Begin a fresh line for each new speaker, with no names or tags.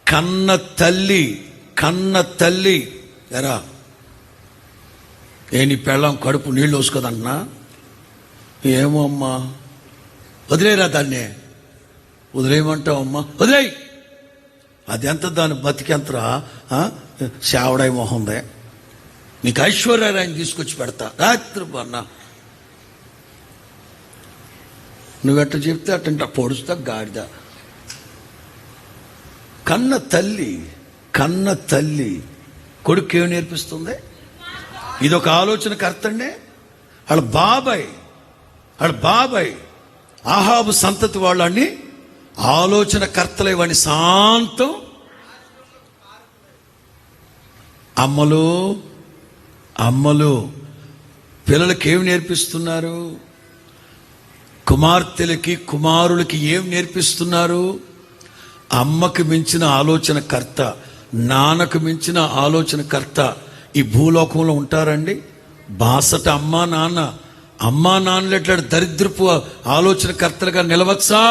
కన్న తల్లి ఎరా నీ పెళ్ళం కడుపు నీళ్ళు వసుకోదన్నా, ఏమో అమ్మా వదిలేరా దాన్ని, వదిలేయమంటావు అమ్మా, వదిలేయి. అది ఎంత దాని బతికెంతరా, శావడాయి మొహందే, నీకు ఐశ్వర్యరాయని తీసుకొచ్చి పెడతా రాత్రి అన్నా. నువ్వెట్ట చెప్తే అట్టంట పొడుస్తా గాడిద. కన్న తల్లి కొడుకు ఏమి నేర్పిస్తుంది? ఇదొక ఆలోచనకర్త అండి. వాళ్ళ బాబాయ్ ఆహాబు సంతతి వాళ్ళని ఆలోచనకర్తలే, వాడిని శాంతం. అమ్మలు పిల్లలకి ఏమి నేర్పిస్తున్నారు? కుమార్తెలకి కుమారులకి ఏం నేర్పిస్తున్నారు? అమ్మకు మించిన ఆలోచనకర్త, నాన్నకు మించిన ఆలోచనకర్త ఈ భూలోకంలో ఉంటారండి? బాసట అమ్మా నాన్నలు ఎట్లా దరిద్రపు ఆలోచనకర్తలుగా నిలవచ్చా?